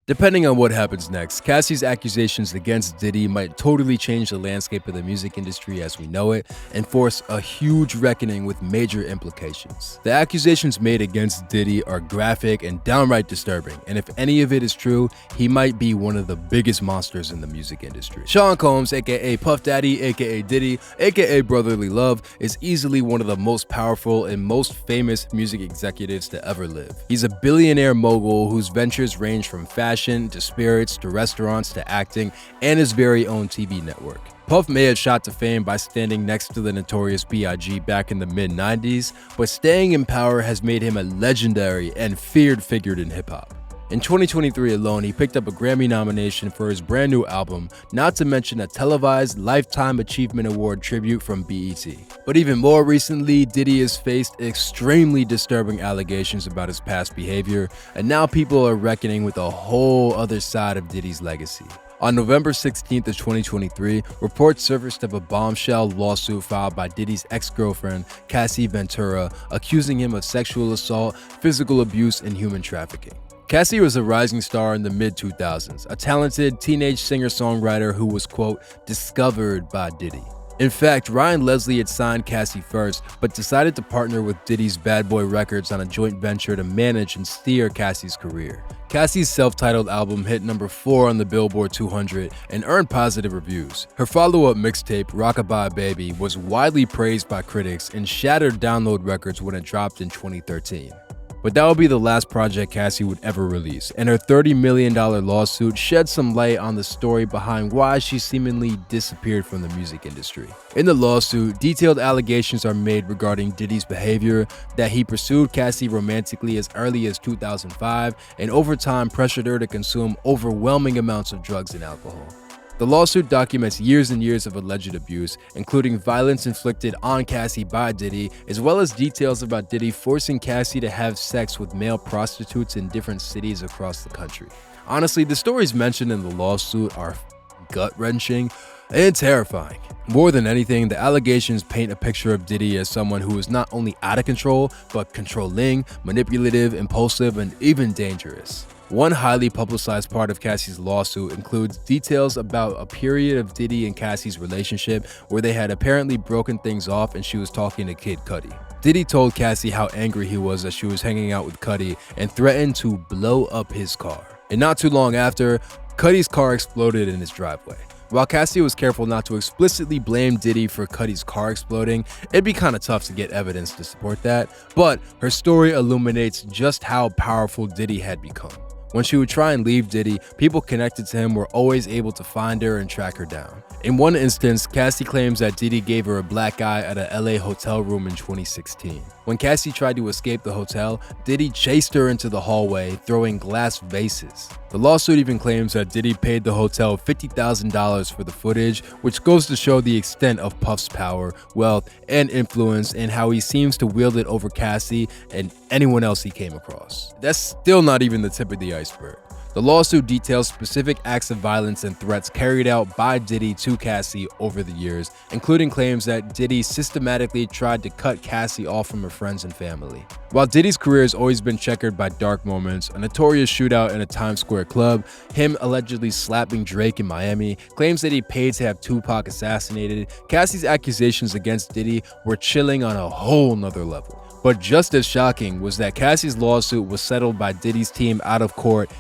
Depending on what happens next, Cassie's accusations against Diddy might totally change the landscape of the music industry as we know it and force a huge reckoning with major implications. The accusations made against Diddy are graphic and downright disturbing, and if any of it is true, he might be one of the biggest monsters in the music industry. Sean Combs, aka Puff Daddy, aka Diddy, aka Brotherly Love, is easily one of the most powerful and most famous music executives to ever live. He's a billionaire mogul whose ventures range from fashion to spirits to restaurants to acting and his very own TV network. Puff may have shot to fame by standing next to the notorious B.I.G. back in the mid-90s, but staying in power has made him a legendary and feared figure in hip-hop. In 2023 alone, he picked up a Grammy nomination for his brand new album, not to mention a televised Lifetime Achievement Award tribute from BET. But even more recently, Diddy has faced extremely disturbing allegations about his past behavior, and now people are reckoning with a whole other side of Diddy's legacy. On November 16th of 2023, reports surfaced of a bombshell lawsuit filed by Diddy's ex-girlfriend, Cassie Ventura, accusing him of sexual assault, physical abuse, and human trafficking. Cassie was a rising star in the mid-2000s, a talented teenage singer-songwriter who was, quote, discovered by Diddy. In fact, Ryan Leslie had signed Cassie first, but decided to partner with Diddy's Bad Boy Records on a joint venture to manage and steer Cassie's career. Cassie's self-titled album hit number 4 on the Billboard 200 and earned positive reviews. Her follow-up mixtape, Rockabye Baby, was widely praised by critics and shattered download records when it dropped in 2013. But that would be the last project Cassie would ever release, and her $30 million lawsuit shed some light on the story behind why she seemingly disappeared from the music industry. In the lawsuit, detailed allegations are made regarding Diddy's behavior, that he pursued Cassie romantically as early as 2005, and over time pressured her to consume overwhelming amounts of drugs and alcohol. The lawsuit documents years and years of alleged abuse, including violence inflicted on Cassie by Diddy, as well as details about Diddy forcing Cassie to have sex with male prostitutes in different cities across the country. Honestly, the stories mentioned in the lawsuit are gut-wrenching and terrifying. More than anything, the allegations paint a picture of Diddy as someone who is not only out of control, but controlling, manipulative, impulsive, and even dangerous. One highly publicized part of Cassie's lawsuit includes details about a period of Diddy and Cassie's relationship where they had apparently broken things off and she was talking to Kid Cudi. Diddy told Cassie how angry he was that she was hanging out with Cudi and threatened to blow up his car. And not too long after, Cudi's car exploded in his driveway. While Cassie was careful not to explicitly blame Diddy for Cudi's car exploding, it'd be kinda tough to get evidence to support that, but her story illuminates just how powerful Diddy had become. When she would try and leave Diddy, people connected to him were always able to find her and track her down. In one instance, Cassie claims that Diddy gave her a black eye at a LA hotel room in 2016. When Cassie tried to escape the hotel, Diddy chased her into the hallway, throwing glass vases. The lawsuit even claims that Diddy paid the hotel $50,000 for the footage, which goes to show the extent of Puff's power, wealth, and influence, and how he seems to wield it over Cassie and anyone else he came across. That's still not even the tip of the iceberg. The lawsuit details specific acts of violence and threats carried out by Diddy to Cassie over the years, including claims that Diddy systematically tried to cut Cassie off from her friends and family. While Diddy's career has always been checkered by dark moments, a notorious shootout in a Times Square club, him allegedly slapping Drake in Miami, claims that he paid to have Tupac assassinated, Cassie's accusations against Diddy were chilling on a whole nother level. But just as shocking was that Cassie's lawsuit was settled by Diddy's team out of court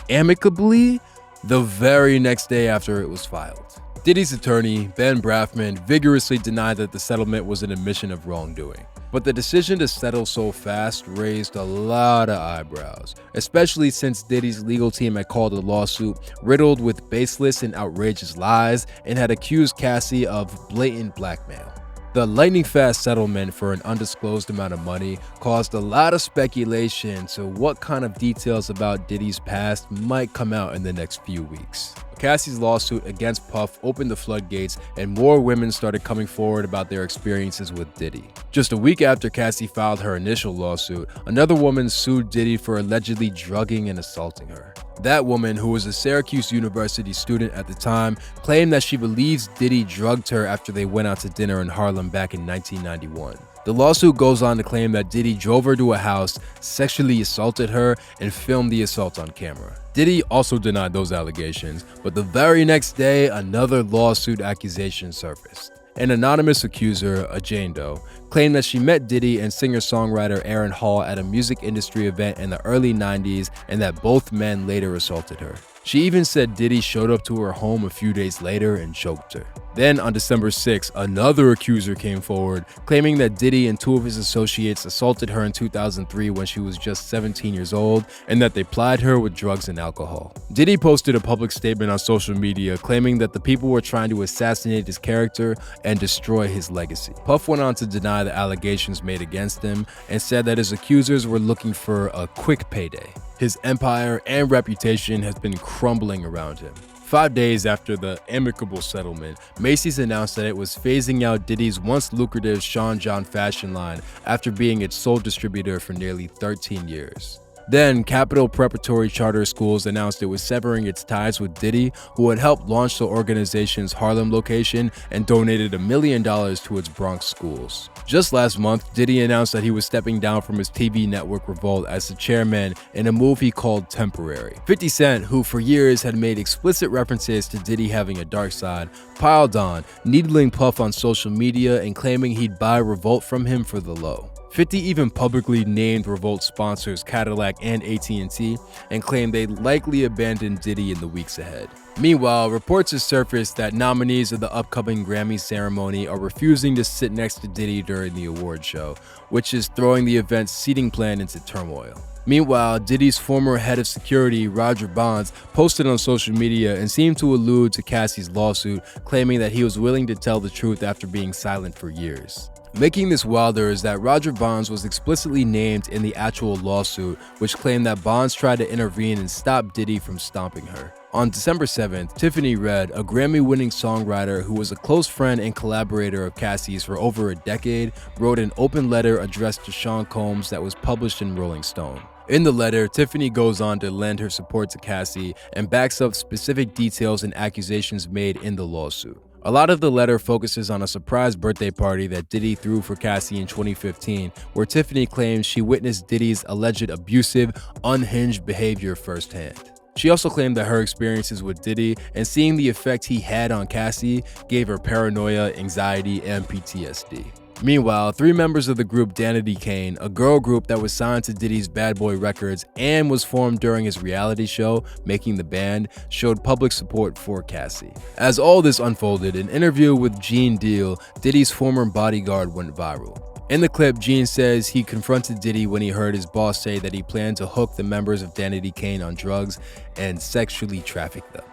amicably the very next day after it was filed. Diddy's attorney, Ben Brafman, vigorously denied that the settlement was an admission of wrongdoing. But the decision to settle so fast raised a lot of eyebrows, especially since Diddy's legal team had called the lawsuit riddled with baseless and outrageous lies and had accused Cassie of blatant blackmail. The lightning-fast settlement for an undisclosed amount of money caused a lot of speculation to what kind of details about Diddy's past might come out in the next few weeks. Cassie's lawsuit against Puff opened the floodgates and more women started coming forward about their experiences with Diddy. Just a week after Cassie filed her initial lawsuit, another woman sued Diddy for allegedly drugging and assaulting her. That woman, who was a Syracuse University student at the time, claimed that she believes Diddy drugged her after they went out to dinner in Harlem back in 1991. The lawsuit goes on to claim that Diddy drove her to a house, sexually assaulted her, and filmed the assault on camera. Diddy also denied those allegations, but the very next day, another lawsuit accusation surfaced. An anonymous accuser, a Jane Doe, claimed that she met Diddy and singer-songwriter Aaron Hall at a music industry event in the early 90s and that both men later assaulted her. She even said Diddy showed up to her home a few days later and choked her. Then on December 6, another accuser came forward, claiming that Diddy and two of his associates assaulted her in 2003 when she was just 17 years old, and that they plied her with drugs and alcohol. Diddy posted a public statement on social media claiming that the people were trying to assassinate his character and destroy his legacy. Puff went on to deny the allegations made against him and said that his accusers were looking for a quick payday. His empire and reputation has been crumbling around him. 5 days after the amicable settlement, Macy's announced that it was phasing out Diddy's once lucrative Sean John fashion line after being its sole distributor for nearly 13 years. Then, Capital Preparatory Charter Schools announced it was severing its ties with Diddy, who had helped launch the organization's Harlem location and donated $1 million to its Bronx schools. Just last month, Diddy announced that he was stepping down from his TV network Revolt as the chairman in a move he called temporary. 50 Cent, who for years had made explicit references to Diddy having a dark side, piled on, needling Puff on social media and claiming he'd buy Revolt from him for the low. 50 even publicly named Revolt sponsors Cadillac and AT&T and claimed they'd likely abandon Diddy in the weeks ahead. Meanwhile, reports have surfaced that nominees of the upcoming Grammy ceremony are refusing to sit next to Diddy during the award show, which is throwing the event's seating plan into turmoil. Meanwhile, Diddy's former head of security, Roger Bonds, posted on social media and seemed to allude to Cassie's lawsuit, claiming that he was willing to tell the truth after being silent for years. Making this wilder is that Roger Bonds was explicitly named in the actual lawsuit, which claimed that Bonds tried to intervene and stop Diddy from stomping her. On December 7th, Tiffany Red, a Grammy-winning songwriter who was a close friend and collaborator of Cassie's for over a decade, wrote an open letter addressed to Sean Combs that was published in Rolling Stone. In the letter, Tiffany goes on to lend her support to Cassie and backs up specific details and accusations made in the lawsuit. A lot of the letter focuses on a surprise birthday party that Diddy threw for Cassie in 2015, where Tiffany claims she witnessed Diddy's alleged abusive, unhinged behavior firsthand. She also claimed that her experiences with Diddy and seeing the effect he had on Cassie gave her paranoia, anxiety, and PTSD. Meanwhile, 3 members of the group Danity Kane, a girl group that was signed to Diddy's Bad Boy Records and was formed during his reality show, Making the Band, showed public support for Cassie. As all this unfolded, an interview with Gene Deal, Diddy's former bodyguard, went viral. In the clip, Gene says he confronted Diddy when he heard his boss say that he planned to hook the members of Danity Kane on drugs and sexually traffic them.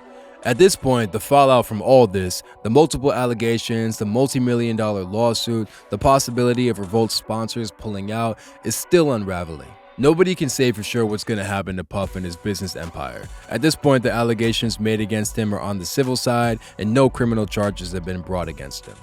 At this point, the fallout from all this, the multiple allegations, the multi-million-dollar lawsuit, the possibility of Revolt sponsors pulling out, is still unraveling. Nobody can say for sure what's going to happen to Puff and his business empire. At this point, the allegations made against him are on the civil side, and no criminal charges have been brought against him.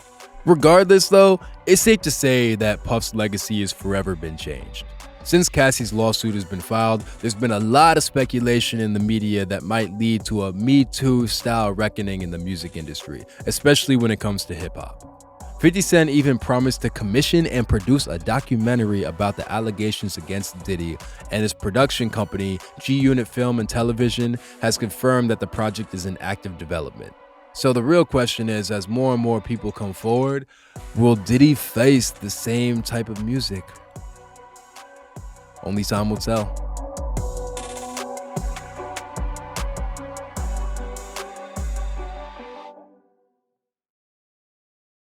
Regardless, though, it's safe to say that Puff's legacy has forever been changed. Since Cassie's lawsuit has been filed, there's been a lot of speculation in the media that might lead to a Me Too style reckoning in the music industry, especially when it comes to hip-hop. 50 Cent even promised to commission and produce a documentary about the allegations against Diddy, and his production company, G-Unit Film and Television, has confirmed that the project is in active development. So the real question is, as more and more people come forward, will Diddy face the same type of music? Only time will tell.